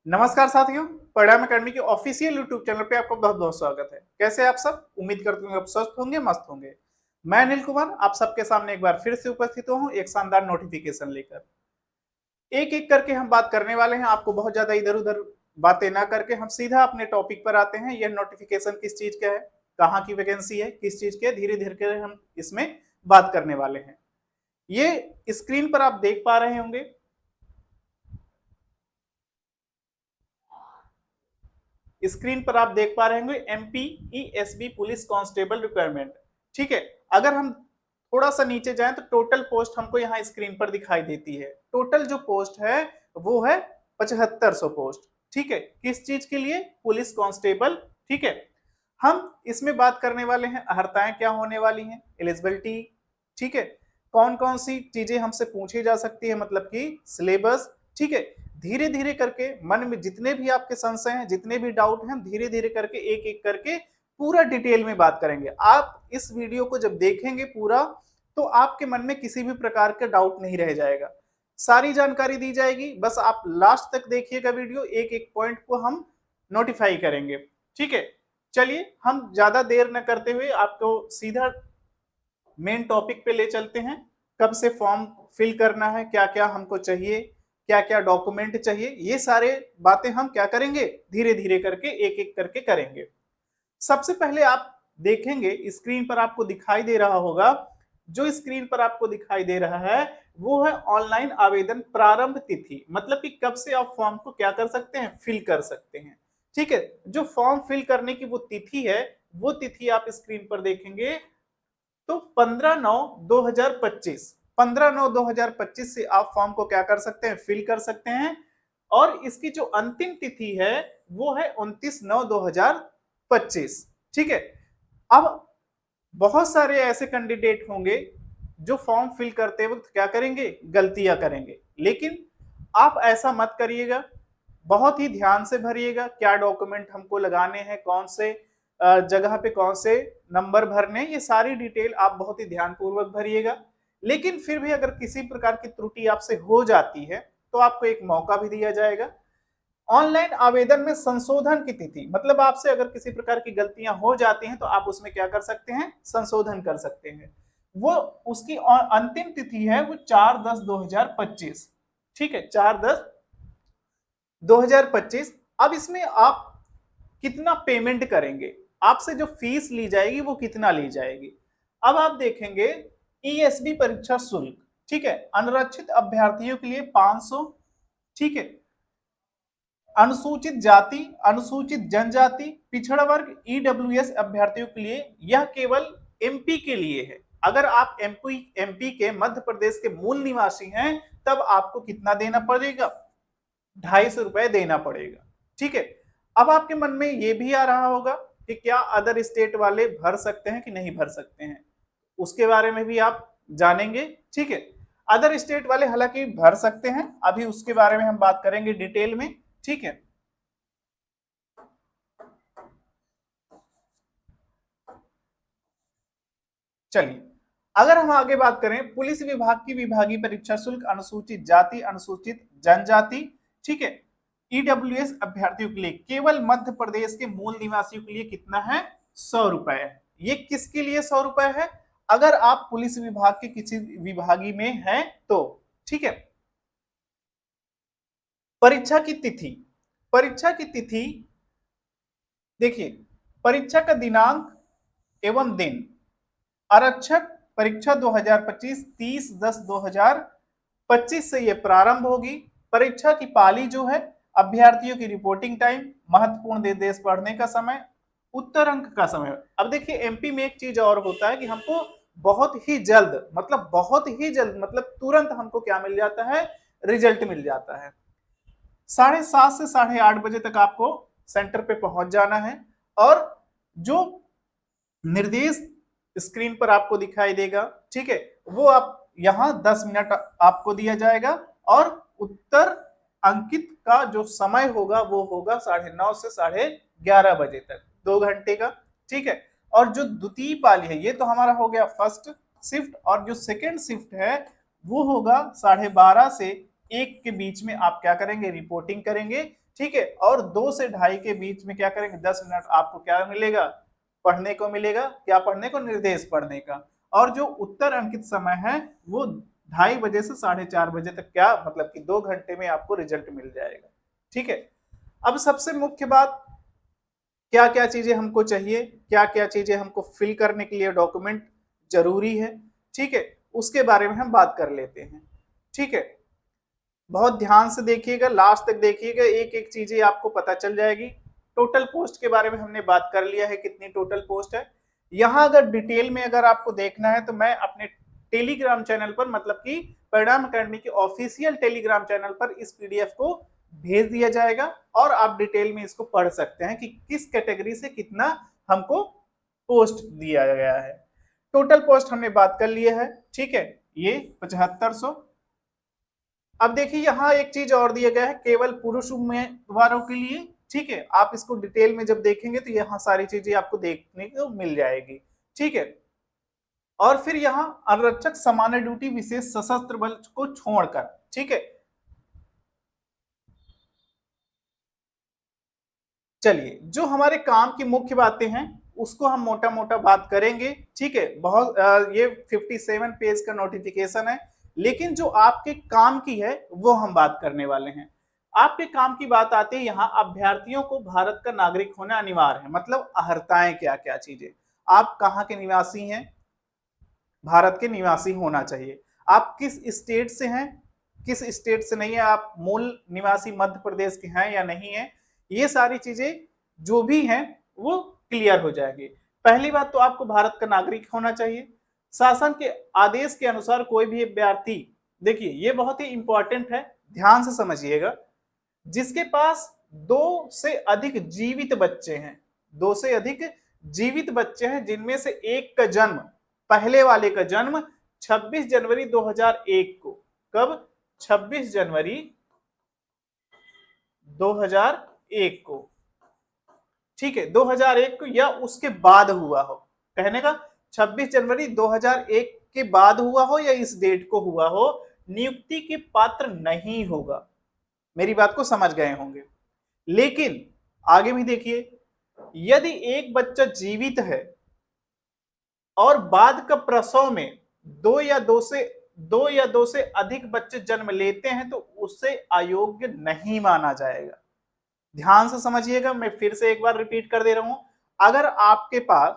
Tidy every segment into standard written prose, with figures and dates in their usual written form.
नमस्कार साथियों, परिणाम अकेडमी के ऑफिशियल यूट्यूब चैनल पे आपका बहुत बहुत स्वागत है। कैसे आप सब? उम्मीद करते हैं आप स्वस्थ होंगे, मस्त होंगे। मैं अनिल कुमार आप सबके सामने एक बार फिर से उपस्थित हूँ एक शानदार नोटिफिकेशन लेकर। एक एक करके हम बात करने वाले हैं। आपको बहुत ज्यादा इधर उधर बातें ना करके हम सीधा अपने टॉपिक पर आते हैं। यह नोटिफिकेशन किस चीज का है, कहाँ की वैकेंसी है, किस चीज के, धीरे धीरे हम इसमें बात करने वाले हैं। ये स्क्रीन पर आप देख पा रहे होंगे, स्क्रीन पर आप देख पा रहे होंगे एमपीईएसबी पुलिस कांस्टेबल रिक्वायरमेंट। ठीक है, अगर हम थोड़ा सा नीचे जाएं तो टोटल पोस्ट हमको यहाँ स्क्रीन पर दिखाई देती है। टोटल जो पोस्ट है वो है 7500 पोस्ट। ठीक है, किस चीज के लिए? Police constable. ठीक है, हम इसमें बात करने वाले हैं अर्हताएं क्या होने वाली हैं, एलिजिबिलिटी। ठीक है, कौन कौन सी चीजें हमसे पूछी जा सकती है, मतलब कि सिलेबस। ठीक है, धीरे धीरे करके मन में जितने भी आपके संशय हैं, जितने भी डाउट हैं, धीरे धीरे करके एक एक करके पूरा डिटेल में बात करेंगे। आप इस वीडियो को जब देखेंगे पूरा, तो आपके मन में किसी भी प्रकार का डाउट नहीं रह जाएगा, सारी जानकारी दी जाएगी। बस आप लास्ट तक देखिएगा वीडियो, एक एक पॉइंट को हम नोटिफाई करेंगे। ठीक है, चलिए हम ज्यादा देर न करते हुए आपको सीधा मेन टॉपिक पे ले चलते हैं। कब से फॉर्म फिल करना है, क्या क्या हमको चाहिए, क्या क्या डॉक्यूमेंट चाहिए, ये सारे बातें हम क्या करेंगे, धीरे धीरे करके एक एक करके करेंगे। सबसे पहले आप देखेंगे स्क्रीन पर आपको दिखाई दे रहा होगा, जो स्क्रीन पर आपको दिखाई दे रहा है वो है ऑनलाइन आवेदन प्रारंभ तिथि। मतलब कि कब से आप फॉर्म को क्या कर सकते हैं, फिल कर सकते हैं। ठीक है, जो फॉर्म फिल करने की वो तिथि है, वो तिथि आप स्क्रीन पर देखेंगे तो 15/9/2025, 15/9/2025 से आप फॉर्म को क्या कर सकते हैं, फिल कर सकते हैं। और इसकी जो अंतिम तिथि है वो है 29/9/2025। ठीक है, अब बहुत सारे ऐसे कैंडिडेट होंगे जो फॉर्म फिल करते वक्त क्या करेंगे, गलतियां करेंगे। लेकिन आप ऐसा मत करिएगा, बहुत ही ध्यान से भरिएगा क्या डॉक्यूमेंट हमको लगाने हैं, कौन से जगह पे कौन से नंबर भरने, ये सारी डिटेल आप बहुत ही ध्यानपूर्वक भरिएगा। लेकिन फिर भी अगर किसी प्रकार की त्रुटि आपसे हो जाती है तो आपको एक मौका भी दिया जाएगा। ऑनलाइन आवेदन में संशोधन की तिथि, मतलब आपसे अगर किसी प्रकार की गलतियां हो जाती हैं तो आप उसमें क्या कर सकते हैं, संशोधन कर सकते हैं। वो उसकी अंतिम तिथि है वो 4/10/2025। ठीक है, 4/10/2025। अब इसमें आप कितना पेमेंट करेंगे, आपसे जो फीस ली जाएगी वो कितना ली जाएगी। अब आप देखेंगे ईएसबी परीक्षा शुल्क। ठीक है, अनारक्षित अभ्यर्थियों के लिए 500। ठीक है, अनुसूचित जाति, अनुसूचित जनजाति, पिछड़ा वर्ग, ईडब्ल्यूएस अभ्यर्थियों के लिए यह केवल एमपी के लिए है। अगर आप एमपी के, मध्य प्रदेश के मूल निवासी हैं, तब आपको कितना देना पड़ेगा, 250 रुपए देना पड़ेगा। ठीक है, अब आपके मन में यह भी आ रहा होगा कि क्या अदर स्टेट वाले भर सकते हैं कि नहीं भर सकते हैं, उसके बारे में भी आप जानेंगे। ठीक है, अदर स्टेट वाले हालांकि भर सकते हैं, अभी उसके बारे में हम बात करेंगे डिटेल में। ठीक है, चलिए अगर हम आगे बात करें, पुलिस विभाग की विभागीय परीक्षा शुल्क अनुसूचित जाति, अनुसूचित जनजाति, ठीक है, ईडब्ल्यूएस अभ्यर्थियों के लिए केवल मध्य प्रदेश के मूल निवासियों के लिए कितना है, 100 रुपए है। ये किसके लिए 100 रुपए है? अगर आप पुलिस विभाग के किसी विभागीय में हैं तो। ठीक है, परीक्षा की तिथि, परीक्षा की तिथि देखिए, परीक्षा का दिनांक एवं दिन, आरक्षक परीक्षा 2025 30/10/2025 से यह प्रारंभ होगी। परीक्षा की पाली जो है, अभ्यर्थियों की रिपोर्टिंग टाइम, महत्वपूर्ण निर्देश पढ़ने का समय, उत्तर अंक का समय। अब देखिए एमपी में एक चीज और होता है कि हमको बहुत ही जल्द, मतलब बहुत ही जल्द, मतलब तुरंत हमको क्या मिल जाता है, रिजल्ट मिल जाता है। 7:30 से 8:30 बजे तक आपको सेंटर पे पहुंच जाना है। और जो निर्देश स्क्रीन पर आपको दिखाई देगा, ठीक है, वो आप यहां 10 मिनट आपको दिया जाएगा। और उत्तर अंकित का जो समय होगा वो होगा 9:30 से 11:30 बजे तक, 2 घंटे का। ठीक है, और जो द्वितीय पाली है, ये तो हमारा हो गया फर्स्ट शिफ्ट, और जो सेकेंड शिफ्ट है वो होगा 12:30 से 1 के बीच में आप क्या करेंगे, रिपोर्टिंग करेंगे। ठीक है। और 2 से ढाई के बीच में क्या करेंगे, 10 मिनट आपको क्या मिलेगा, पढ़ने को मिलेगा। क्या पढ़ने को, निर्देश पढ़ने का। और जो उत्तर अंकित समय है वो 2:30 से 4:30 तक, क्या मतलब कि 2 घंटे में आपको रिजल्ट मिल जाएगा। ठीक है। अब सबसे मुख्य बात, क्या क्या चीजें हमको चाहिए, क्या क्या चीजें हमको फिल करने के लिए डॉक्यूमेंट जरूरी है, ठीक है, उसके बारे में हम बात कर लेते हैं। ठीक है, बहुत ध्यान से देखिएगा, लास्ट तक देखिएगा, एक एक चीजें आपको पता चल जाएगी। टोटल पोस्ट के बारे में हमने बात कर लिया है, कितनी टोटल पोस्ट है। यहां अगर डिटेल में अगर आपको देखना है तो मैं अपने टेलीग्राम चैनल पर, मतलब कि परिणाम अकेडमी के ऑफिशियल टेलीग्राम चैनल पर इस पीडीएफ को भेज दिया जाएगा और आप डिटेल में इसको पढ़ सकते हैं कि किस कैटेगरी से कितना हमको पोस्ट दिया गया है। टोटल पोस्ट हमने बात कर लिया है, ठीक है, ये 7500। अब देखिए यहां एक चीज और दिया गया है, केवल पुरुष उम्मीदवारों के लिए। ठीक है, आप इसको डिटेल में जब देखेंगे तो यहाँ सारी चीजें आपको देखने को मिल जाएगी। ठीक है, और फिर यहाँ आरक्षक सामान्य ड्यूटी विशेष सशस्त्र बल को छोड़कर, ठीक है। चलिए, जो हमारे काम की मुख्य बातें हैं उसको हम मोटा मोटा बात करेंगे। ठीक है, बहुत ये 57 पेज का नोटिफिकेशन है, लेकिन जो आपके काम की है वो हम बात करने वाले हैं। आपके काम की बात आती है, यहाँ अभ्यर्थियों को भारत का नागरिक होना अनिवार्य है। मतलब अहर्ताएं क्या क्या चीजें, आप कहाँ के निवासी हैं, भारत के निवासी होना चाहिए। आप किस स्टेट से हैं, किस स्टेट से नहीं है, आप मूल निवासी मध्य प्रदेश के हैं या नहीं है, ये सारी चीजें जो भी हैं वो क्लियर हो जाएगी। पहली बात तो आपको भारत का नागरिक होना चाहिए। शासन के आदेश के अनुसार कोई भी अभ्यर्थी, देखिए ये बहुत ही इंपॉर्टेंट है, ध्यान से समझिएगा, जिसके पास 2 से अधिक जीवित बच्चे हैं, 2 से अधिक जीवित बच्चे हैं, जिनमें से एक का जन्म, पहले वाले का जन्म 26 जनवरी 2001 को, कब, 26 जनवरी 2001 को, ठीक है, 2001 को या उसके बाद हुआ हो, कहने का 26 जनवरी 2001 के बाद हुआ हो या इस डेट को हुआ हो, नियुक्ति के पात्र नहीं होगा। मेरी बात को समझ गए होंगे। लेकिन आगे भी देखिए, यदि एक बच्चा जीवित है और बाद का प्रसव में 2 या 2 से अधिक बच्चे जन्म लेते हैं तो उससे अयोग्य नहीं माना जाएगा। ध्यान से समझिएगा, मैं फिर से एक बार रिपीट कर दे रहा हूं। अगर आपके पास,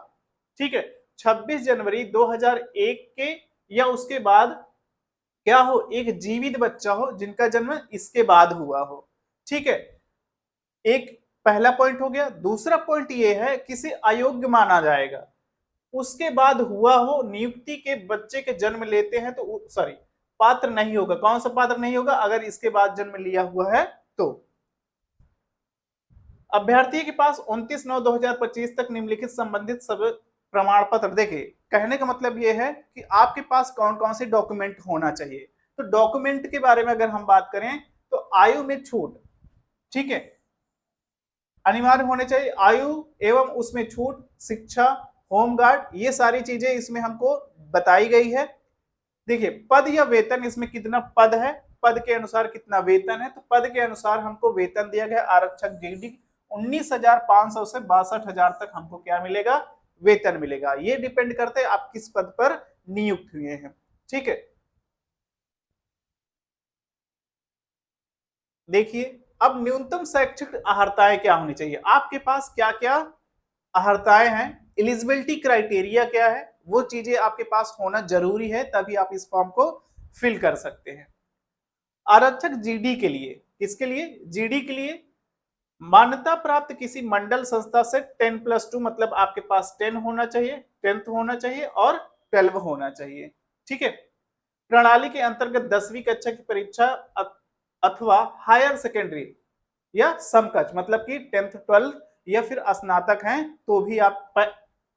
ठीक है, 26 जनवरी 2001 के या उसके बाद क्या हो, एक जीवित बच्चा हो जिनका जन्म इसके बाद हुआ हो, ठीक है, एक पहला पॉइंट हो गया। दूसरा पॉइंट ये है, किसी अयोग्य माना जाएगा, उसके बाद हुआ हो, नियुक्ति के बच्चे के जन्म लेते हैं तो सॉरी, पात्र नहीं होगा। कौन सा पात्र नहीं होगा, अगर इसके बाद जन्म लिया हुआ है तो। अभ्यर्थी के पास 29/9/2025 तक निम्नलिखित संबंधित सब प्रमाण पत्र, देखिए कहने का मतलब यह है कि आपके पास कौन कौन से डॉक्यूमेंट होना चाहिए। तो डॉक्यूमेंट के बारे में अगर हम बात करें तो आयु में छूट, ठीक है, अनिवार्य होने चाहिए, आयु एवं उसमें छूट, शिक्षा, होमगार्ड, ये सारी चीजें इसमें हमको बताई गई है। देखिए पद या वेतन, इसमें कितना पद है, पद के अनुसार कितना वेतन है, तो पद के अनुसार हमको वेतन दिया गया आरक्षक जीडी 19,500 से 62,000 तक हमको क्या मिलेगा, वेतन मिलेगा। ये डिपेंड करते हैं आप किस पद पर नियुक्त हुए हैं। ठीक है, देखिए अब न्यूनतम शैक्षिक अहर्ताएं क्या होनी चाहिए, आपके पास क्या क्या अहर्ताएं हैं, एलिजिबिलिटी क्राइटेरिया क्या है, वो चीजें आपके पास होना जरूरी है, तभी आप इस फॉर्म को फिल कर सकते हैं। आरक्षक जीडी के लिए, किसके लिए, जीडी के लिए मान्यता प्राप्त किसी मंडल संस्था से 10+2, मतलब आपके पास 10 होना चाहिए, 10th होना चाहिए और 12 होना चाहिए। ठीक है, प्रणाली के अंतर्गत 10वीं कक्षा की परीक्षा अथवा हायर सेकेंडरी या समकक्ष, मतलब कि 10th 12th या फिर स्नातक हैं तो भी आप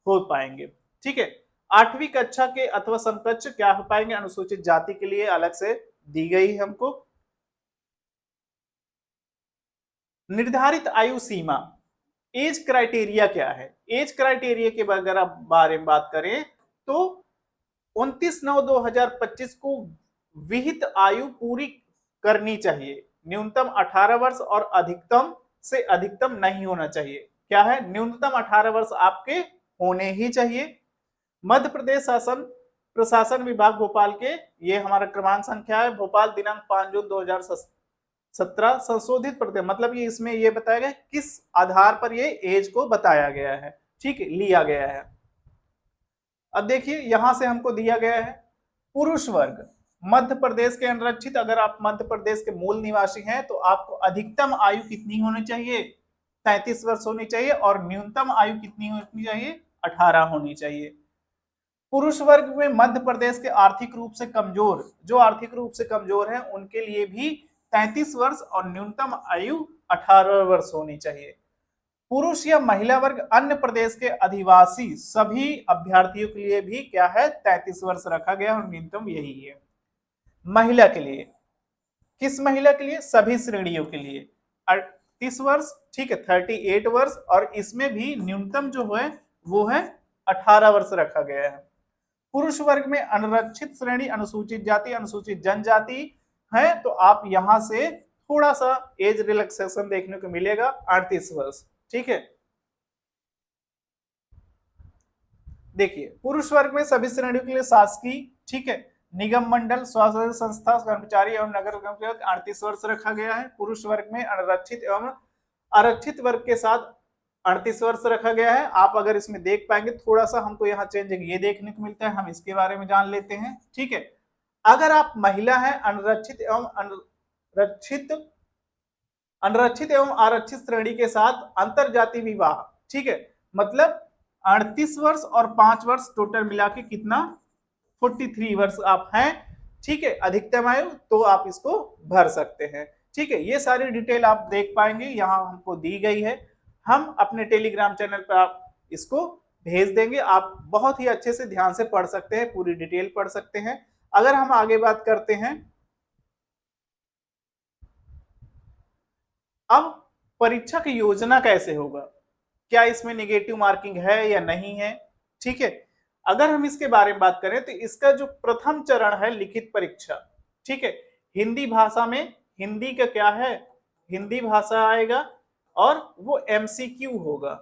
हो पाएंगे। ठीक है, 8वीं कक्षा के अथवा समकक्ष क्या हो पाएंगे, अनुसूचित जाति के लिए अलग से दी गई हमको। निर्धारित आयु सीमा, एज क्राइटेरिया क्या है, एज क्राइटेरिया के अगर आप बारे में बात करें तो 29/9/2025 को विहित आयु पूरी करनी चाहिए। न्यूनतम 18 वर्ष और अधिकतम से अधिकतम नहीं होना चाहिए। क्या है? न्यूनतम 18 वर्ष आपके होने ही चाहिए। मध्य प्रदेश शासन प्रशासन विभाग भोपाल के, ये हमारा क्रमांक संख्या है, भोपाल दिनांक 5 जून 2017 संशोधित प्रदेश, मतलब ये इसमें ये बताया गया किस आधार पर ये एज को बताया गया है, ठीक है, लिया गया है। अब देखिए यहां से हमको दिया गया है पुरुष वर्ग मध्य प्रदेश के अनरक्षित, अगर आप मध्य प्रदेश के मूल निवासी हैं तो आपको अधिकतम आयु कितनी होनी चाहिए? 33 वर्ष होनी चाहिए, और न्यूनतम आयु कितनी होनी चाहिए? 18 होनी चाहिए। पुरुष वर्ग में मध्य प्रदेश के आर्थिक रूप से कमजोर, जो आर्थिक रूप से कमजोर हैं उनके लिए भी 33 वर्ष और न्यूनतम आयु 18 वर्ष होनी चाहिए। पुरुष या महिला वर्ग अन्य प्रदेश के अधिवासी सभी अभ्यर्थियों के लिए भी क्या है? 33 वर्ष रखा गया और न्यूनतम यही है। महिला के लिए, किस महिला के लिए? सभी श्रेणियों के लिए 38 वर्ष, ठीक है, 38 वर्ष, और इसमें भी न्यूनतम जो है वो है 18 वर्ष रखा गया है। पुरुष वर्ग में अनरक्षित श्रेणी, अनुसूचित जाति, अनुसूचित जनजाति है, तो आप यहां से थोड़ा सा एज रिलैक्सेशन देखने को मिलेगा, 38 वर्ष, ठीक है। देखिए पुरुष वर्ग में सभी श्रेणियों के लिए शासकीय, ठीक है, निगम मंडल, स्वास्थ्य संस्था कर्मचारी एवं नगर कर्मचारी 38 वर्ष रखा गया है। पुरुष वर्ग में अनारक्षित एवं आरक्षित वर्ग के साथ 38 वर्ष रखा गया है। आप अगर इसमें देख पाएंगे थोड़ा सा हमको यहाँ चेंज ये देखने को मिलता है, हम इसके बारे में जान लेते हैं, ठीक है। अगर आप महिला हैं, अनरक्षित एवं आरक्षित श्रेणी के साथ अंतर जाति विवाह, ठीक है, मतलब 38 वर्ष और 5 वर्ष टोटल मिला के कितना? 43 वर्ष आप हैं, ठीक है, अधिकतम आयु, तो आप इसको भर सकते हैं, ठीक है। ये सारी डिटेल आप देख पाएंगे यहाँ हमको दी गई है, हम अपने टेलीग्राम चैनल पर आप इसको भेज देंगे, आप बहुत ही अच्छे से ध्यान से पढ़ सकते हैं, पूरी डिटेल पढ़ सकते हैं। अगर हम आगे बात करते हैं, अब परीक्षा की योजना कैसे होगा, क्या इसमें नेगेटिव मार्किंग है या नहीं है, ठीक है। अगर हम इसके बारे में बात करें तो इसका जो प्रथम चरण है लिखित परीक्षा, ठीक है, हिंदी भाषा में, हिंदी का क्या है? हिंदी भाषा आएगा, और वो एमसीक्यू होगा।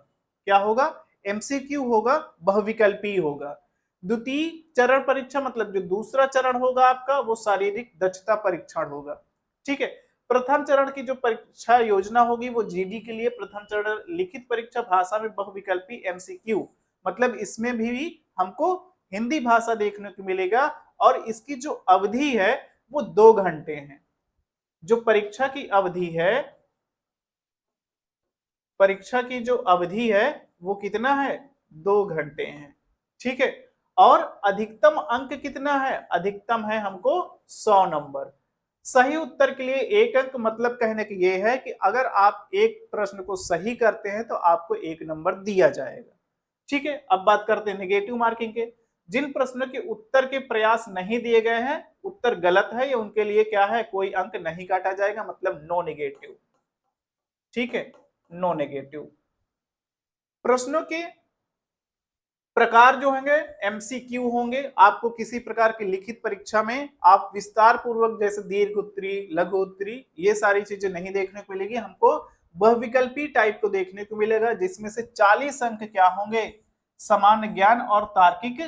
क्या होगा? एमसीक्यू होगा, बहुविकल्पी होगा। द्वितीय चरण परीक्षा मतलब जो दूसरा चरण होगा आपका, वो शारीरिक दक्षता परीक्षण होगा, ठीक है। प्रथम चरण की जो परीक्षा योजना होगी वो जीडी के लिए प्रथम चरण लिखित परीक्षा भाषा में बहुविकल्पी एमसीक्यू, मतलब इसमें भी हमको हिंदी भाषा देखने को मिलेगा, और इसकी जो अवधि है वो 2 घंटे है। जो परीक्षा की अवधि है, परीक्षा की जो अवधि है वो कितना है? 2 घंटे है, ठीक है। और अधिकतम अंक कितना है? अधिकतम है हमको 100 नंबर। सही उत्तर के लिए 1 अंक, मतलब कहने की ये है कि अगर आप एक प्रश्न को सही करते हैं तो आपको 1 नंबर दिया जाएगा, ठीक है। अब बात करते हैं नेगेटिव मार्किंग के। जिन प्रश्नों के उत्तर के प्रयास नहीं दिए गए हैं, उत्तर गलत है, या उनके लिए क्या है? कोई अंक नहीं काटा जाएगा, मतलब नो नेगेटिव, ठीक है, नो नेगेटिव। प्रश्नों के प्रकार जो होंगे एमसीक्यू होंगे। आपको किसी प्रकार की लिखित परीक्षा में आप विस्तार पूर्वक जैसे दीर्घ उत्तरी, लघु उत्तरी, ये सारी चीजें नहीं देखने को मिलेगी, हमको बहुविकल्पी टाइप को देखने को मिलेगा, जिसमें से 40 अंक क्या होंगे? सामान्य ज्ञान और तार्किक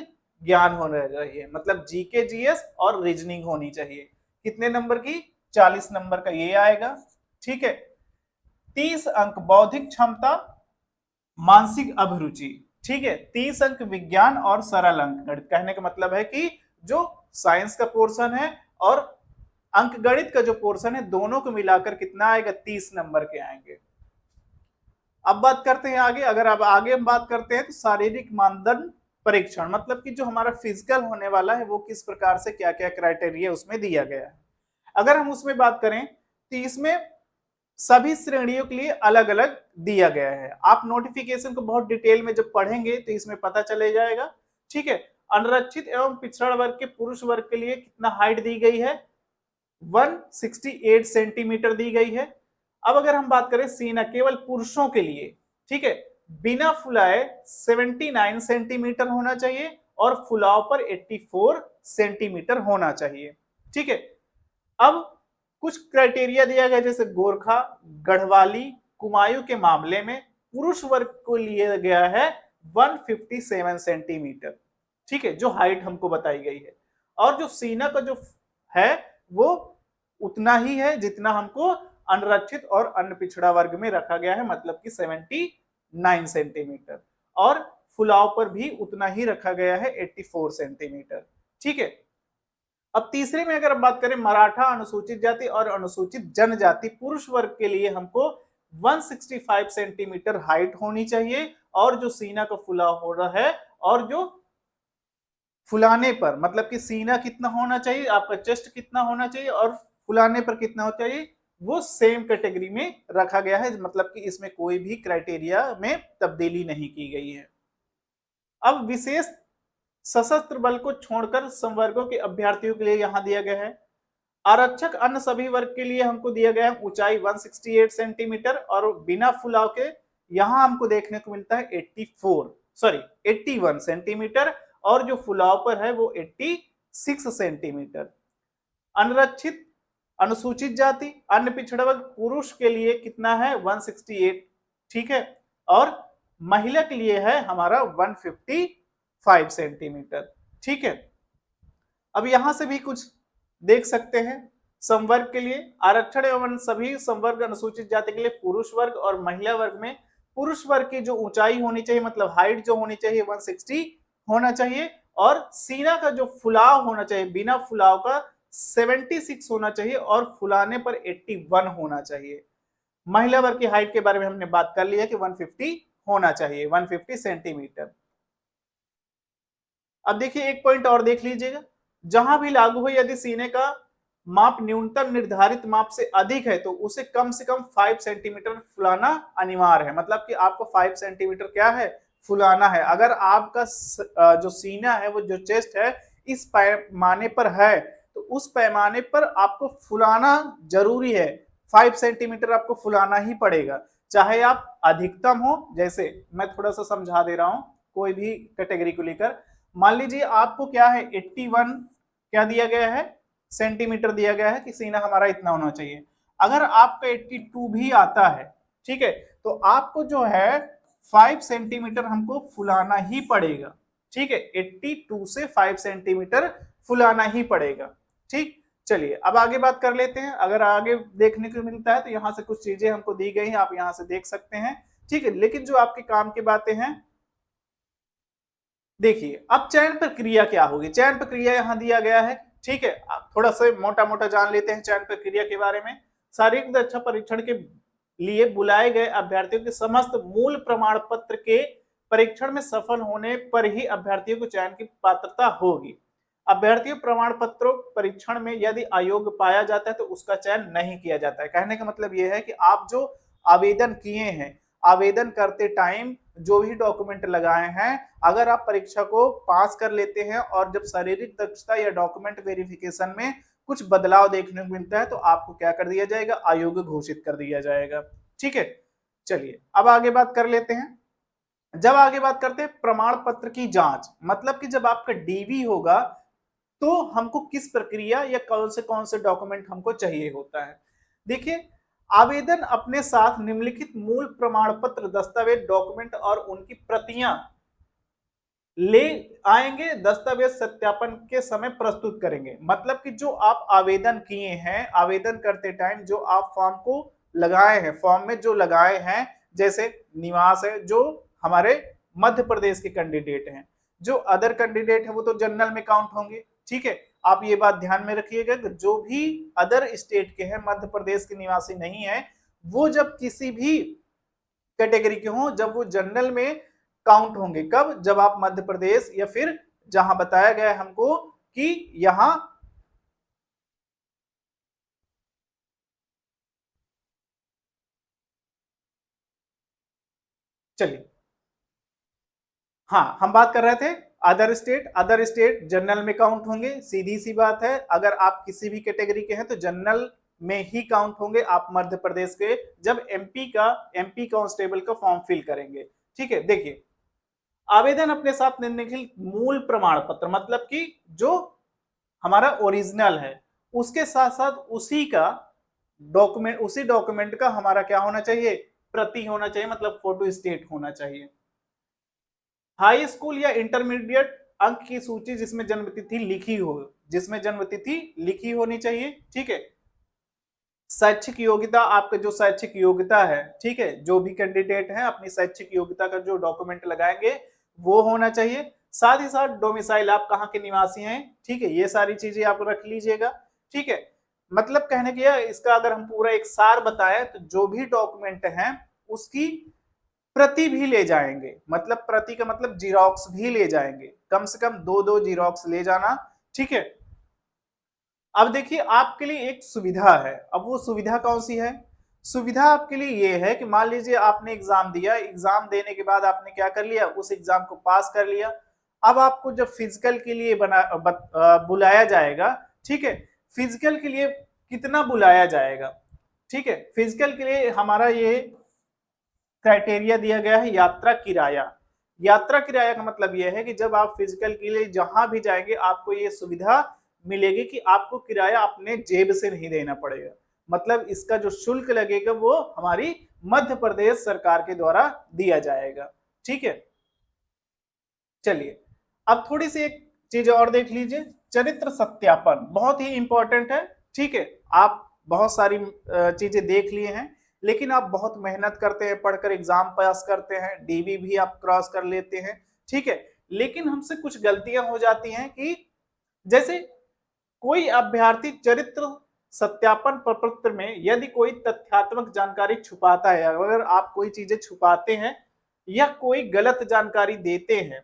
ज्ञान होना चाहिए, मतलब जीके, जीएस और रीजनिंग होनी चाहिए। कितने नंबर की? 40 नंबर का ये आएगा, ठीक है। 30 अंक बौद्धिक क्षमता, मानसिक अभिरुचि, ठीक है। 30 अंक विज्ञान और सरल अंक गणित, कहने का मतलब है कि जो साइंस का पोर्शन है और अंक गणित का जो पोर्शन है, दोनों को मिलाकर कितना आएगा? 30 नंबर के आएंगे। अब बात करते हैं आगे। अगर अब आगे हम बात करते हैं तो शारीरिक मानदंड परीक्षण, मतलब कि जो हमारा फिजिकल होने वाला है वो किस प्रकार से, क्या क्या क्राइटेरिया उसमें दिया गया है। अगर हम उसमें बात करें तो इसमें सभी श्रेणियों के लिए अलग अलग दिया गया है। आप नोटिफिकेशन को बहुत डिटेल में जब पढ़ेंगे तो इसमें पता चले जाएगा, ठीक है। अनरक्षित एवं पिछड़ा वर्ग के पुरुष वर्ग के लिए कितना हाइट दी गई है? 168 सेंटीमीटर दी गई है। अब अगर हम बात करें सीना केवल पुरुषों के लिए, ठीक है, बिना फुलाए 79 सेंटीमीटर होना चाहिए, और फुलाव पर 84 सेंटीमीटर होना चाहिए, ठीक है। अब कुछ क्राइटेरिया दिया गया, जैसे गोरखा, गढ़वाली, कुमायूं के मामले में पुरुष वर्ग को लिया गया है 157 सेंटीमीटर, ठीक है, जो हाइट हमको बताई गई है। और जो सीना का जो है वो उतना ही है जितना हमको अनरक्षित और अन्य पिछड़ा वर्ग में रखा गया है, मतलब कि 79 सेंटीमीटर। और फुलाव पर भी उतना ही रखा गया है 84 सेंटीमीटर, ठीक है। अब तीसरे में अगर बात करें मराठा, अनुसूचित जाति और अनुसूचित जनजाति पुरुष वर्ग के लिए हमको 165 सेंटीमीटर हाइट होनी चाहिए, और जो सीना का फुलाव हो रहा है, और जो फुलाने पर मतलब कि सीना कितना होना चाहिए, आपका चेस्ट कितना होना चाहिए, और फुलाने पर कितना होना चाहिए, वो सेम कैटेगरी में रखा गया है, मतलब कि इसमें कोई भी क्राइटेरिया में तब्दीली नहीं की गई है। अब विशेष सशस्त्र बल को छोड़कर संवर्गों के अभ्यर्थियों के लिए यहां दिया गया है आरक्षक अन्य सभी वर्ग के लिए हमको दिया गया है ऊंचाई 168 सेंटीमीटर, और बिना फुलाव के यहां हमको देखने को मिलता है 81 सेंटीमीटर, और जो फुलाव पर है वो 86 सेंटीमीटर। अनरक्षित, अनुसूचित जाति, अन्य पिछड़ा वर्ग पुरुष के लिए कितना है 168, ठीक है, और महिला के लिए है हमारा 155 सेंटीमीटर, ठीक है। अब यहां से भी कुछ देख सकते हैं, संवर्ग के लिए आरक्षण एवं सभी संवर्ग अनुसूचित जाति के लिए पुरुष वर्ग और महिला वर्ग में पुरुष वर्ग की जो ऊंचाई होनी चाहिए, मतलब हाइट जो होनी चाहिए 160 होना चाहिए, और सीना का जो फुलाव होना चाहिए बिना फुलाव का 76 होना चाहिए, और फुलाने पर 81 होना चाहिए। महिला वर्ग की हाइट के बारे में हमने बात कर लिया कि 150 होना चाहिए, 150 सेंटीमीटर। अब देखिए एक पॉइंट और देख लीजिएगा, जहां भी लागू हो यदि सीने का माप न्यूनतम निर्धारित माप से अधिक है तो उसे कम से कम 5 सेंटीमीटर फुलाना अनिवार्य है, मतलब कि आपको 5 सेंटीमीटर क्या है फुलाना है। अगर आपका जो सीना है वो जो चेस्ट है इस पैमाने पर है तो उस पैमाने पर आपको फुलाना जरूरी है, 5 सेंटीमीटर आपको फुलाना ही पड़ेगा, चाहे आप अधिकतम हो। जैसे मैं थोड़ा सा समझा दे रहा हूं कोई भी कैटेगरी को लेकर, मान लीजिए आपको क्या है 81 क्या दिया गया है सेंटीमीटर दिया गया है कि सीना हमारा इतना होना चाहिए। अगर आपका 82 भी आता है, ठीक है, तो आपको जो है 5 सेंटीमीटर हमको फुलाना ही पड़ेगा, ठीक है, 82 से 5 सेंटीमीटर फुलाना ही पड़ेगा, ठीक। चलिए अब आगे बात कर लेते हैं। अगर आगे देखने को मिलता है तो यहां से कुछ चीजें हमको दी गई हैं, आप यहां से देख सकते हैं, ठीक है। लेकिन जो आपके काम की बातें हैं, देखिए अब चयन प्रक्रिया क्या होगी, चयन प्रक्रिया यहां दिया गया है, ठीक है। आप थोड़ा सा मोटा मोटा जान लेते हैं चयन प्रक्रिया के बारे में। शारीरिक दक्षता परीक्षण के लिए बुलाए गए अभ्यर्थियों के समस्त मूल प्रमाण पत्र के परीक्षण में सफल होने पर ही अभ्यर्थियों को चयन की पात्रता होगी। अभ्यर्थियों प्रमाण पत्रों परीक्षण में यदि अयोग्य पाया जाता है तो उसका चयन नहीं किया जाता है। कहने का मतलब यह है कि आप जो आवेदन किए हैं, आवेदन करते टाइम जो भी डॉक्यूमेंट लगाए हैं, अगर आप परीक्षा को पास कर लेते हैं और जब शारीरिक दक्षता या डॉक्यूमेंट वेरिफिकेशन में कुछ बदलाव देखने को मिलता है तो आपको क्या कर दिया जाएगा, अयोग्य घोषित कर दिया जाएगा, ठीक है। चलिए अब आगे बात कर लेते हैं। जब आगे बात करते हैं प्रमाण पत्र की जांच, मतलब कि जब आपका डीवी होगा तो हमको किस प्रक्रिया या कौन से डॉक्यूमेंट हमको चाहिए होता है। देखिए आवेदन अपने साथ निम्नलिखित मूल प्रमाण पत्र, दस्तावेज, डॉक्यूमेंट और उनकी प्रतियां ले आएंगे, दस्तावेज सत्यापन के समय प्रस्तुत करेंगे। मतलब कि जो आप आवेदन किए हैं, आवेदन करते टाइम जो आप फॉर्म को लगाए हैं, फॉर्म में जो लगाए हैं, जैसे निवास है, जो हमारे मध्य प्रदेश के कैंडिडेट हैं, जो अदर कैंडिडेट है वो तो जनरल में काउंट होंगे, ठीक है। आप ये बात ध्यान में रखिएगा कि जो भी अदर स्टेट के हैं, मध्य प्रदेश के निवासी नहीं है, वो जब किसी भी कैटेगरी के हों, जब वो जनरल में काउंट होंगे। कब? जब आप मध्य प्रदेश या फिर जहां बताया गया हमको कि यहां चलिए, हाँ हम बात कर रहे थे other state, other state general में काउंट होंगे, सीधी सी बात है। अगर आप किसी भी कैटेगरी के हैं तो जनरल में ही काउंट होंगे। आप मध्य प्रदेश के जब एमपी कांस्टेबल का फॉर्म फिल करेंगे, ठीक है। देखिए आवेदन अपने साथ निम्नलिखित मूल प्रमाण पत्र, मतलब कि जो हमारा ओरिजिनल है उसके साथ साथ उसी का डॉक्यूमेंट, उसी डॉक्यूमेंट का हमारा क्या होना चाहिए, प्रति होना चाहिए, मतलब फोटो स्टेट होना चाहिए। हाई स्कूल या इंटरमीडिएट अंक की सूची जिसमें जन्मतिथि लिखी हो, जिसमें जन्मतिथि लिखी होनी चाहिए, ठीक है। शैक्षिक योग्यता, आपका जो शैक्षिक योग्यता है, ठीक है, जो भी कैंडिडेट है अपनी शैक्षिक योग्यता का जो डॉक्यूमेंट लगाएंगे वो होना चाहिए। साथ ही साथ डोमिसाइल, आप कहाँ के निवासी हैं, ठीक है, ये सारी चीजें आप रख लीजिएगा, ठीक है। मतलब कहने की इसका अगर हम पूरा एक सार बताएं तो जो भी डॉक्यूमेंट है उसकी प्रति भी ले जाएंगे, मतलब प्रति का मतलब जीरोक्स भी ले जाएंगे, कम से कम दो दो जीरोक्स ले जाना, ठीक है। अब देखिए आपके लिए एक सुविधा है, अब वो सुविधा कौन सी है, सुविधा आपके लिए ये है कि मान लीजिए आपने एग्जाम दिया, एग्जाम देने के बाद आपने क्या कर लिया, उस एग्जाम को पास कर लिया। अब आपको जब फिजिकल के लिए बुलाया जाएगा, ठीक है, फिजिकल के लिए कितना बुलाया जाएगा, ठीक है, फिजिकल के लिए हमारा ये क्राइटेरिया दिया गया है यात्रा किराया। यात्रा किराया का मतलब यह है कि जब आप फिजिकल के लिए जहां भी जाएंगे आपको ये सुविधा मिलेगी कि आपको किराया अपने जेब से नहीं देना पड़ेगा, मतलब इसका जो शुल्क लगेगा वो हमारी मध्य प्रदेश सरकार के द्वारा दिया जाएगा, ठीक है। चलिए अब थोड़ी सी एक चीज और देख लीजिए, चरित्र सत्यापन बहुत ही इंपॉर्टेंट है, ठीक है। आप बहुत सारी चीजें देख लिए हैं, लेकिन आप बहुत मेहनत करते हैं, पढ़कर एग्जाम पास करते हैं, डीवी भी आप क्रॉस कर लेते हैं, ठीक है, लेकिन हमसे कुछ गलतियां हो जाती हैं कि जैसे कोई अभ्यर्थी चरित्र सत्यापन प्रपत्र में यदि कोई तथ्यात्मक जानकारी छुपाता है, अगर आप कोई चीजें छुपाते हैं या कोई गलत जानकारी देते हैं,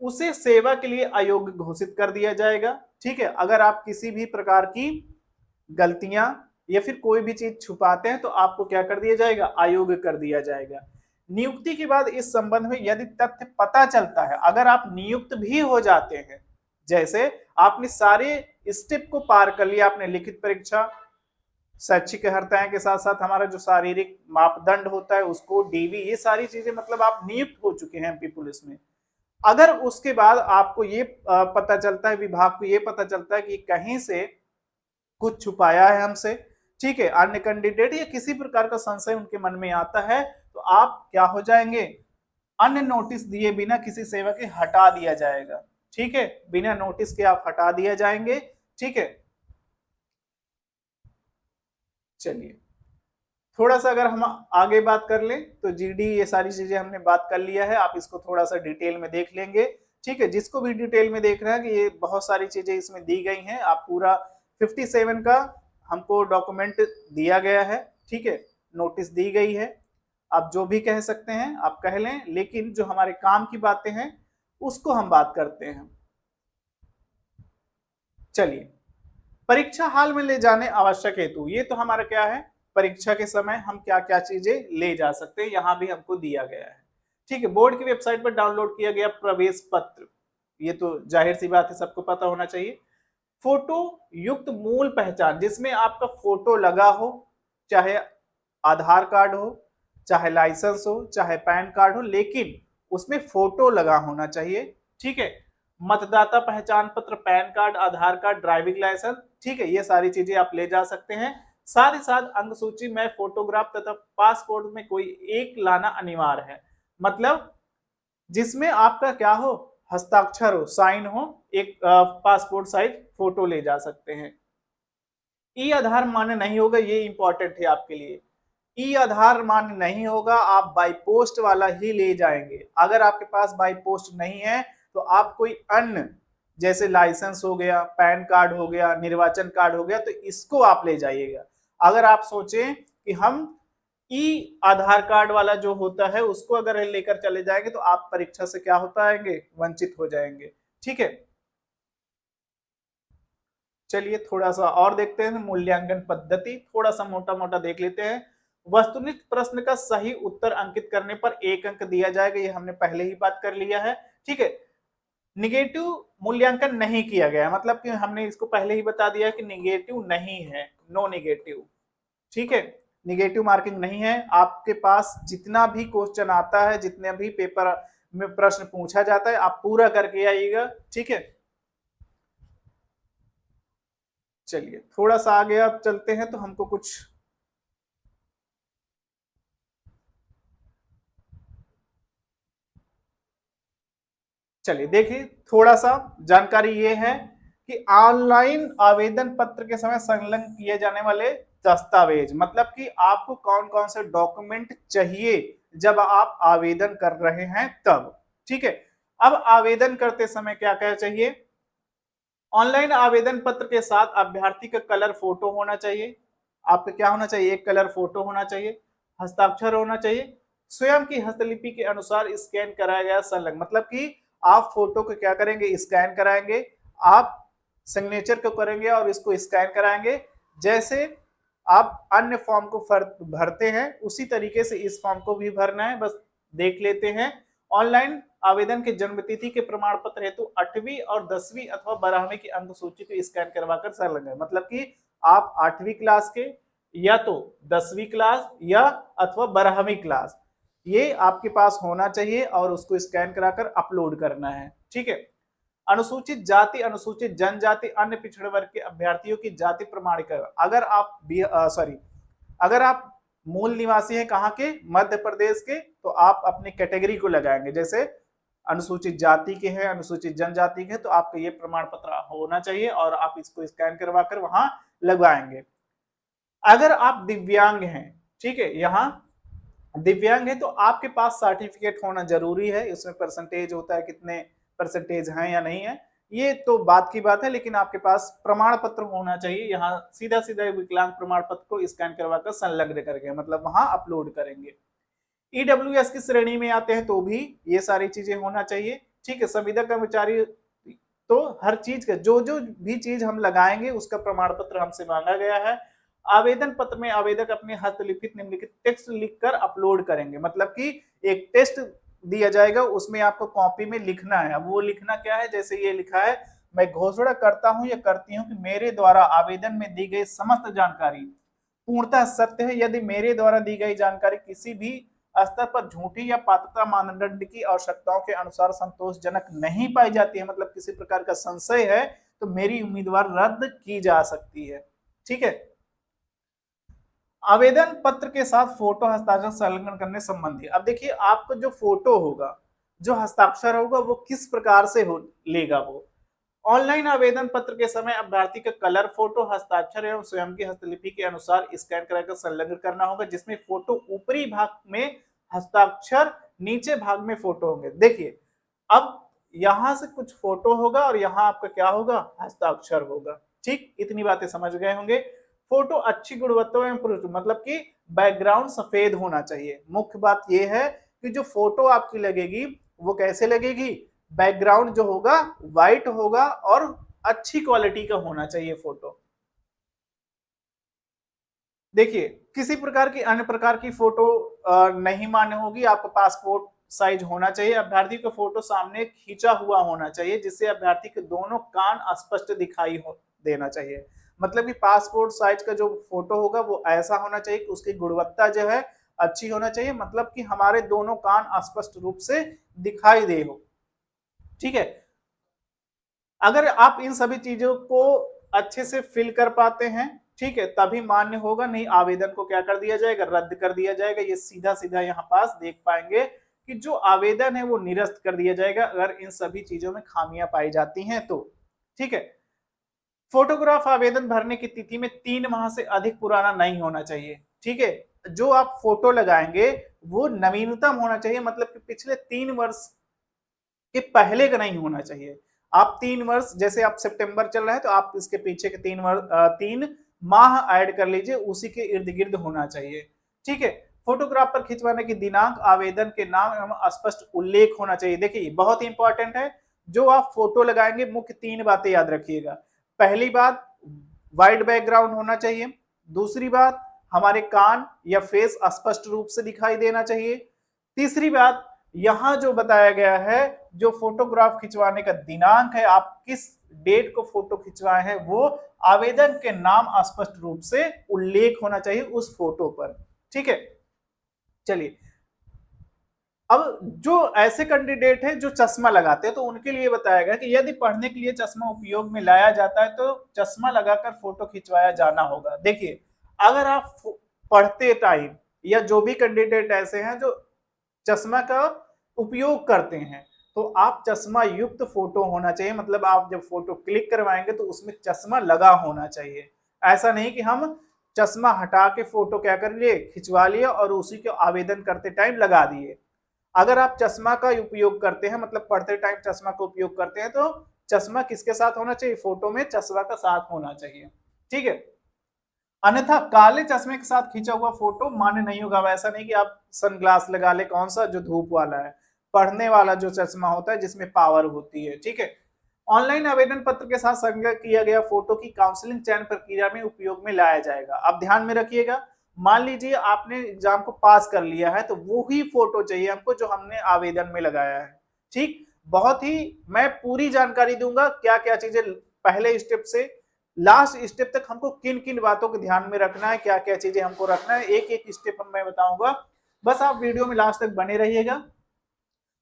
उसे सेवा के लिए अयोग्य घोषित कर दिया जाएगा, ठीक है। अगर आप किसी भी प्रकार की गलतियां या फिर कोई भी चीज छुपाते हैं तो आपको क्या कर दिया जाएगा, अयोग्य कर दिया जाएगा। नियुक्ति के बाद इस संबंध में यदि तथ्य पता चलता है, अगर आप नियुक्त भी हो जाते हैं, जैसे आपने सारे स्टेप को पार कर लिया, आपने लिखित परीक्षा, शैक्षिक अर्हताएं के साथ साथ हमारा जो शारीरिक मापदंड होता है उसको, डीवी, ये सारी चीजें, मतलब आप नियुक्त हो चुके हैं एमपी पुलिस में। अगर उसके बाद आपको ये पता चलता है, विभाग को ये पता चलता है कि कहीं से कुछ छुपाया है हमसे, ठीक है, अन्य कैंडिडेट या किसी प्रकार का संशय उनके मन में आता है, तो आप क्या हो जाएंगे, अन्य नोटिस दिए बिना किसी सेवा के हटा दिया जाएगा, ठीक है, बिना नोटिस के आप हटा दिए जाएंगे, ठीक है। चलिए थोड़ा सा अगर हम आगे बात कर लें तो जीडी, ये सारी चीजें हमने बात कर लिया है, आप इसको थोड़ा सा डिटेल में देख लेंगे, ठीक है। जिसको भी डिटेल में देख रहे हैं कि ये बहुत सारी चीजें इसमें दी गई हैं, आप पूरा 57 का हमको डॉक्यूमेंट दिया गया है, ठीक है, नोटिस दी गई है, आप जो भी कह सकते हैं आप कह लें, लेकिन जो हमारे काम की बातें हैं उसको हम बात करते हैं। चलिए परीक्षा हाल में ले जाने आवश्यक हेतु, ये तो हमारा क्या है, परीक्षा के समय हम क्या क्या चीजें ले जा सकते हैं, यहां भी हमको दिया गया है, ठीक है। बोर्ड की वेबसाइट पर डाउनलोड किया गया प्रवेश पत्र, ये तो जाहिर सी बात है, सबको पता होना चाहिए। फोटो युक्त मूल पहचान, जिसमें आपका फोटो लगा हो, चाहे आधार कार्ड हो, चाहे लाइसेंस हो, चाहे पैन कार्ड हो, लेकिन उसमें फोटो लगा होना चाहिए, ठीक है। मतदाता पहचान पत्र, पैन कार्ड, आधार कार्ड, ड्राइविंग लाइसेंस, ठीक है, ये सारी चीजें आप ले जा सकते हैं। साथ ही साथ अंक सूची में फोटोग्राफ तथा पासपोर्ट में कोई एक लाना अनिवार्य है, मतलब जिसमें आपका क्या हो, हस्ताक्षर हो, साइन हो, एक पासपोर्ट साइज फोटो ले जा सकते हैं। ई आधार मान्य नहीं होगा, ये इंपॉर्टेंट है आपके लिए, ई आधार मान्य नहीं होगा, आप बाई पोस्ट वाला ही ले जाएंगे। अगर आपके पास बाई पोस्ट नहीं है तो आप कोई अन्य, जैसे लाइसेंस हो गया, पैन कार्ड हो गया, निर्वाचन कार्ड हो गया, तो इसको आप ले जाइएगा। अगर आप सोचें कि हम ई आधार कार्ड वाला जो होता है उसको अगर लेकर चले जाएंगे तो आप परीक्षा से क्या हो पाएंगे, वंचित हो जाएंगे, ठीक है। चलिए थोड़ा सा और देखते हैं, मूल्यांकन पद्धति थोड़ा सा मोटा मोटा देख लेते हैं। वस्तुनिष्ठ प्रश्न का सही उत्तर अंकित करने पर 1 अंक दिया जाएगा, ये हमने पहले ही बात कर लिया है, ठीक है। निगेटिव मूल्यांकन नहीं किया गया, मतलब कि हमने इसको पहले ही बता दिया कि निगेटिव नहीं है, नो निगेटिव, ठीक है, निगेटिव मार्किंग नहीं है। आपके पास जितना भी क्वेश्चन आता है, जितने भी पेपर में प्रश्न पूछा जाता है, आप पूरा करके आइएगा, ठीक है। चलिए थोड़ा सा आगे आप चलते हैं तो हमको कुछ चलिए देखिए, थोड़ा सा जानकारी ये है कि ऑनलाइन आवेदन पत्र के समय संलग्न किए जाने वाले दस्तावेज, मतलब कि आपको कौन कौन से डॉक्यूमेंट चाहिए जब आप आवेदन कर रहे हैं तब। ठीक है, अब आवेदन करते समय क्या क्या चाहिए? ऑनलाइन आवेदन पत्र के साथ अभ्यर्थी का कलर फोटो होना चाहिए। आपका क्या होना चाहिए? एक कलर फोटो होना चाहिए, हस्ताक्षर होना चाहिए, स्वयं की हस्तलिपि के अनुसार स्कैन कराया गया संलग्न, मतलब कि आप फोटो को क्या करेंगे? स्कैन कराएंगे, आप सिग्नेचर को करेंगे और इसको स्कैन कराएंगे। जैसे आप अन्य फॉर्म को भरते हैं उसी तरीके से इस फॉर्म को भी भरना है। बस देख लेते हैं। ऑनलाइन आवेदन के जन्म तिथि के प्रमाण पत्र हेतु 8वीं और 10वीं अथवा 12वीं की अंक सूची को स्कैन करवाकर संलग्न है, मतलब कि आप 8वीं क्लास के या तो 10वीं क्लास या अथवा 12वीं क्लास, ये आपके पास होना चाहिए और उसको स्कैन कराकर अपलोड करना है। ठीक है, अनुसूचित जाति, अनुसूचित जनजाति, अन्य पिछड़े वर्ग के अभ्यर्थियों की जाति प्रमाणीकरण, अगर आप मूल निवासी हैं कहाँ के? मध्य प्रदेश के, तो आप अपनी कैटेगरी को लगाएंगे। जैसे अनुसूचित जाति के हैं, अनुसूचित जनजाति के, तो आपका ये प्रमाण पत्र होना चाहिए और आप इसको स्कैन करवाकर वहां लगवाएंगे। अगर आप दिव्यांग हैं, ठीक है, यहाँ दिव्यांग है तो आपके पास सर्टिफिकेट होना जरूरी है। इसमें परसेंटेज होता है, कितने परसेंटेज हैं या नहीं है, ये तो बात की बात है, लेकिन आपके पास प्रमाण पत्र होना चाहिए। यहाँ सीधा सीधा विकलांग प्रमाण पत्र को स्कैन करवाकर संलग्न करके, मतलब वहां अपलोड करेंगे। ईडब्ल्यूएस की श्रेणी में आते हैं तो भी ये सारी चीजें होना चाहिए। ठीक है, संविदा कर्मचारी तो हर चीज का जो जो भी चीज हम लगाएंगे उसका प्रमाण पत्र हमसे मांगा गया है। आवेदन पत्र में आवेदक अपने हस्तलिखित निम्नलिखित टेक्स्ट लिखकर अपलोड करेंगे, मतलब कि एक टेस्ट दिया जाएगा, उसमें आपको कॉपी में लिखना है। अब वो लिखना क्या है? जैसे ये लिखा है, मैं घोषणा करता हूं या करती हूं कि मेरे द्वारा आवेदन में दी गई समस्त जानकारी पूर्णतः सत्य है। यदि मेरे द्वारा दी गई जानकारी किसी भी स्तर पर झूठी या पात्रता मानदंड की आवश्यकताओं के अनुसार संतोषजनक नहीं पाई जाती है, मतलब किसी प्रकार का संशय है, तो मेरी उम्मीदवार रद्द की जा सकती है। ठीक है, आवेदन पत्र के साथ फोटो हस्ताक्षर संलग्न करने संबंधी, अब देखिए आपका जो फोटो होगा, जो हस्ताक्षर होगा, वो किस प्रकार से लेगा वो। ऑनलाइन आवेदन पत्र के समय अभ्यर्थी का कलर फोटो, हस्ताक्षर एवं स्वयं की हस्तलिपि के अनुसार स्कैन कराकर संलग्न करना होगा, जिसमें फोटो ऊपरी भाग में, हस्ताक्षर नीचे भाग में फोटो होंगे। देखिए, अब यहां से कुछ फोटो होगा और यहां आपका क्या होगा? हस्ताक्षर होगा। ठीक, इतनी बातें समझ गए होंगे। फोटो अच्छी गुणवत्ता एवं मतलब कि बैकग्राउंड सफेद होना चाहिए। मुख्य बात यह है कि जो फोटो आपकी लगेगी वो कैसे लगेगी? बैकग्राउंड जो होगा व्हाइट होगा और अच्छी क्वालिटी का होना चाहिए फोटो। देखिए, किसी प्रकार की अन्य प्रकार की फोटो नहीं मान्य होगी। आपका पासपोर्ट साइज होना चाहिए। अभ्यर्थी का फोटो सामने खींचा हुआ होना चाहिए, जिससे अभ्यर्थी के दोनों कान स्पष्ट दिखाई देना चाहिए। मतलब कि पासपोर्ट साइज का जो फोटो होगा वो ऐसा होना चाहिए कि उसकी गुणवत्ता जो है अच्छी होना चाहिए, मतलब कि हमारे दोनों कान स्पष्ट रूप से दिखाई दे हो। ठीक है, अगर आप इन सभी चीजों को अच्छे से फिल कर पाते हैं, ठीक है, तभी मान्य होगा, नहीं आवेदन को क्या कर दिया जाएगा? रद्द कर दिया जाएगा। ये सीधा सीधा यहाँ पास देख पाएंगे कि जो आवेदन है वो निरस्त कर दिया जाएगा अगर इन सभी चीजों में खामियां पाई जाती हैं तो। ठीक है, फोटोग्राफ आवेदन भरने की तिथि में 3 माह से अधिक पुराना नहीं होना चाहिए। ठीक है, जो आप फोटो लगाएंगे वो नवीनतम होना चाहिए, मतलब कि पिछले 3 वर्ष के पहले का नहीं होना चाहिए। आप 3 वर्ष, जैसे आप सितंबर चल रहा है तो आप इसके पीछे के 3 माह ऐड कर लीजिए, उसी के इर्द गिर्द होना चाहिए। ठीक है, फोटोग्राफ पर खिंचवाने की दिनांक, आवेदन के नाम एवं स्पष्ट उल्लेख होना चाहिए। देखिए बहुत इंपॉर्टेंट है, जो आप फोटो लगाएंगे मुख्य 3 बातें याद रखिएगा। पहली बात, वाइट बैकग्राउंड होना चाहिए। दूसरी बात, हमारे कान या फेस स्पष्ट रूप से दिखाई देना चाहिए। तीसरी बात, यहां जो बताया गया है, जो फोटोग्राफ खिंचवाने का दिनांक है, आप किस डेट को फोटो खिंचवाए हैं, वो आवेदन के नाम स्पष्ट रूप से उल्लेख होना चाहिए उस फोटो पर। ठीक है, चलिए, अब जो ऐसे कैंडिडेट हैं जो चश्मा लगाते हैं तो उनके लिए बताया गया कि यदि पढ़ने के लिए चश्मा उपयोग में लाया जाता है तो चश्मा लगाकर फोटो खिंचवाया जाना होगा। देखिए, अगर आप पढ़ते टाइम या जो भी कैंडिडेट ऐसे हैं जो चश्मा का उपयोग करते हैं, तो आप चश्मा युक्त फोटो होना चाहिए, मतलब आप जब फोटो क्लिक करवाएंगे तो उसमें चश्मा लगा होना चाहिए। ऐसा नहीं कि हम चश्मा हटा के फोटो क्या कर लिए, खिंचवा लिए और उसी को आवेदन करते टाइम लगा दिए। अगर आप चश्मा का उपयोग करते हैं, मतलब पढ़ते टाइम चश्मा का उपयोग करते हैं, तो चश्मा किसके साथ होना चाहिए, फोटो में चश्मा का साथ होना चाहिए, ठीक है। अन्यथा काले चश्मे के साथ खींचा हुआ फोटो मान्य नहीं होगा। वैसा नहीं कि आप सनग्लास लगा ले, कौन सा, जो धूप वाला है, पढ़ने वाला जो चश्मा होता है जिसमें पावर होती है, ठीक है। ऑनलाइन आवेदन पत्र के साथ संग्रह किया गया फोटो की काउंसलिंग चयन प्रक्रिया में उपयोग में लाया जाएगा। अब ध्यान में रखिएगा, मान लीजिए आपने एग्जाम को पास कर लिया है, तो वो ही फोटो चाहिए हमको जो हमने आवेदन में लगाया है, ठीक। बहुत ही मैं पूरी जानकारी दूंगा क्या क्या चीजें पहले स्टेप से लास्ट स्टेप तक हमको किन किन बातों को ध्यान में रखना है, क्या क्या चीजें हमको रखना है, एक एक स्टेप हम मैं बताऊंगा। बस आप वीडियो में लास्ट तक बने रहिएगा।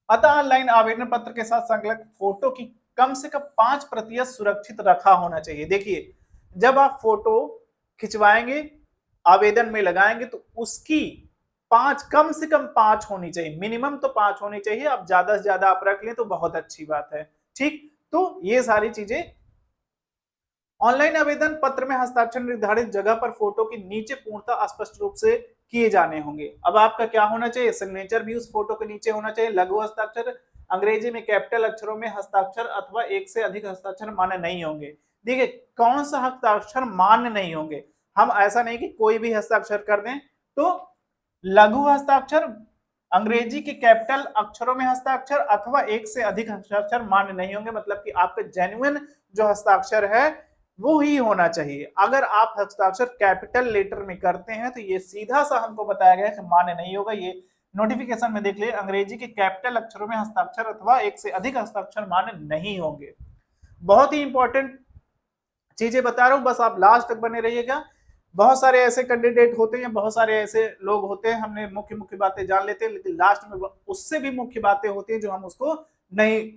अतः ऑनलाइन आवेदन पत्र के साथ संलग्न फोटो की कम से कम 5% सुरक्षित रखा होना चाहिए। देखिए, जब आप फोटो खिंचवाएंगे, आवेदन में लगाएंगे, तो उसकी 5, कम से कम 5 होनी चाहिए, मिनिमम तो 5 होनी चाहिए। अब ज्यादा से ज्यादा आप रख लें तो बहुत अच्छी बात है, ठीक। तो ये सारी चीजें ऑनलाइन आवेदन पत्र में हस्ताक्षर निर्धारित जगह पर फोटो के नीचे पूर्णतः स्पष्ट रूप से किए जाने होंगे। अब आपका क्या होना चाहिए, सिग्नेचर भी उस फोटो के नीचे होना चाहिए। लघु हस्ताक्षर, अंग्रेजी में कैपिटल अक्षरों में हस्ताक्षर अथवा एक से अधिक हस्ताक्षर मान्य नहीं होंगे। देखिए, कौन सा हस्ताक्षर मान्य नहीं होंगे, हम ऐसा नहीं कि कोई भी हस्ताक्षर कर दें। तो लघु हस्ताक्षर, अंग्रेजी के कैपिटल अक्षरों में हस्ताक्षर अथवा एक से अधिक हस्ताक्षर मान्य नहीं होंगे, मतलब कि आपका जेन्युइन जो हस्ताक्षर है वो ही होना चाहिए। अगर आप हस्ताक्षर कैपिटल लेटर में करते हैं तो ये सीधा सा हमको बताया गया है कि मान्य नहीं होगा। ये नोटिफिकेशन में देख लिए, अंग्रेजी के कैपिटल अक्षरों में हस्ताक्षर अथवा एक से अधिक हस्ताक्षर मान्य नहीं होंगे। बहुत ही इंपॉर्टेंट चीजें बता रहा हूं, बस आप लास्ट तक बने रहिएगा। बहुत सारे ऐसे कैंडिडेट होते हैं, बहुत सारे ऐसे लोग होते हैं, हमने मुख्य मुख्य बातें जान लेते हैं, लेकिन लास्ट में उससे भी मुख्य बातें होती हैं जो हम उसको नहीं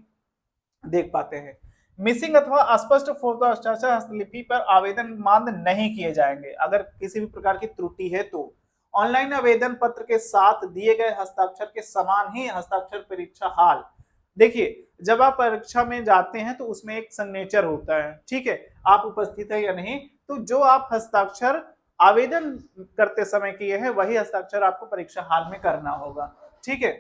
देख पाते हैं। मिसिंग अथवा अस्पष्ट फोटो हस्ताक्षर हस्तलिपि पर आवेदन मान्य नहीं किए जाएंगे। अगर किसी भी प्रकार की त्रुटि है तो ऑनलाइन आवेदन पत्र के साथ दिए गए हस्ताक्षर के समान ही हस्ताक्षर परीक्षा हाल, देखिए जब आप परीक्षा में जाते हैं तो उसमें एक सिग्नेचर होता है, ठीक है, आप उपस्थित है या नहीं, तो जो आप हस्ताक्षर आवेदन करते समय किए हैं वही हस्ताक्षर आपको परीक्षा हाल में करना होगा, ठीक है।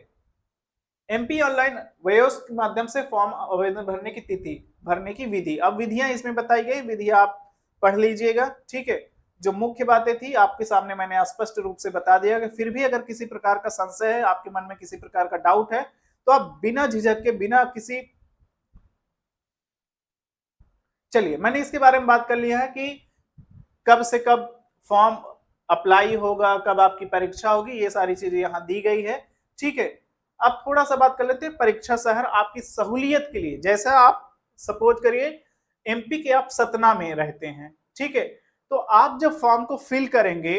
एमपी ऑनलाइन वेयोस के माध्यम से फॉर्म आवेदन भरने की तिथि, भरने की विधि, अब विधियां इसमें बताई गई, विधि आप पढ़ लीजिएगा, ठीक है। जो मुख्य बातें थी आपके सामने मैंने स्पष्ट रूप से बता दिया कि फिर भी अगर किसी प्रकार का संशय है, आपके मन में किसी प्रकार का डाउट है, तो आप बिना झिझक के, बिना किसी, चलिए मैंने इसके बारे में बात कर लिया है कि कब से कब फॉर्म अप्लाई होगा, कब आपकी परीक्षा होगी, ये सारी चीजें यहां दी गई है, ठीक है। अब थोड़ा सा बात कर लेते हैं परीक्षा शहर आपकी सहूलियत के लिए। जैसा आप सपोज करिए एमपी के आप सतना में रहते हैं, ठीक है, तो आप जब फॉर्म को फिल करेंगे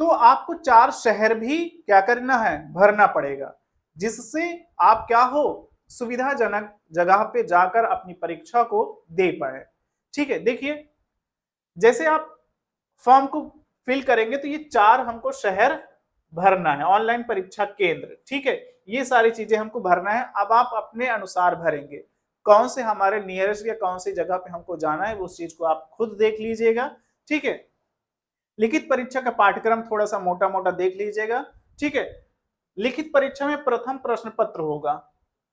तो आपको 4 शहर भी क्या करना है, भरना पड़ेगा, जिससे आप क्या हो, सुविधाजनक जगह पे जाकर अपनी परीक्षा को दे पाए, ठीक है। देखिए, जैसे आप फॉर्म को फिल करेंगे तो ये 4 हमको शहर भरना है, ऑनलाइन परीक्षा केंद्र, ठीक है, ये सारी चीजें हमको भरना है। अब आप अपने अनुसार भरेंगे, कौन से हमारे नियरेस्ट या कौन सी जगह पे हमको जाना है, उस चीज को आप खुद देख लीजिएगा, ठीक है। लिखित परीक्षा का पाठ्यक्रम थोड़ा सा मोटा मोटा देख लीजिएगा, ठीक है। लिखित परीक्षा में प्रथम प्रश्न पत्र होगा,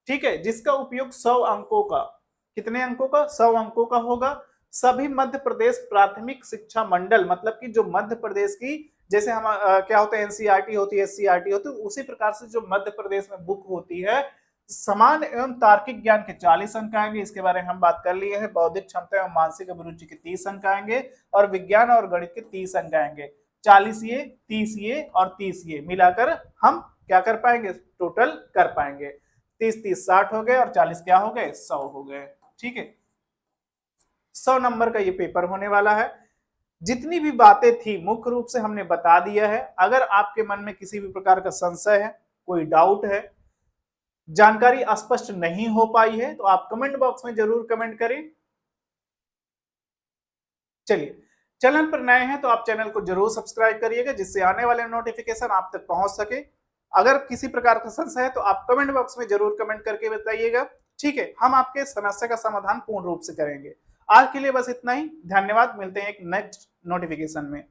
ठीक है, जिसका उपयोग 100 अंकों का, कितने अंकों का, 100 अंकों का होगा। सभी मध्य प्रदेश प्राथमिक शिक्षा मंडल, मतलब कि जो मध्य प्रदेश की, जैसे हम क्या होता है, एनसीईआरटी होती है, एससीईआरटी होती है, उसी प्रकार से जो मध्य प्रदेश में बुक होती है, समान एवं तार्किक ज्ञान के 40 अंक आएंगे, इसके बारे में हम बात कर लिए हैं। बौद्धिक क्षमता एवं मानसिक अभिरुचि के 30 अंक आएंगे और विज्ञान और गणित के 30 अंक आएंगे। 40 ये, 30 ये और 30 ये मिलाकर हम क्या कर पाएंगे, टोटल कर पाएंगे। 30 30 60 हो गए और 40 क्या हो गए, 100 हो गए, ठीक है। 100 नंबर का ये पेपर होने वाला है। जितनी भी बातें थी मुख्य रूप से हमने बता दिया है। अगर आपके मन में किसी भी प्रकार का संशय है, कोई डाउट है, जानकारी स्पष्ट नहीं हो पाई है, तो आप कमेंट बॉक्स में जरूर कमेंट करें। चलिए, चैनल पर नए हैं तो आप चैनल को जरूर सब्सक्राइब करिएगा, जिससे आने वाले नोटिफिकेशन आप तक पहुंच सके। अगर किसी प्रकार का संशय है तो आप कमेंट बॉक्स में जरूर कमेंट करके बताइएगा। ठीक है, हम आपके समस्या का समाधान पूर्ण रूप से करेंगे। आज के लिए बस इतना ही। धन्यवाद, मिलते हैं एक नेक्स्ट नोटिफिकेशन में।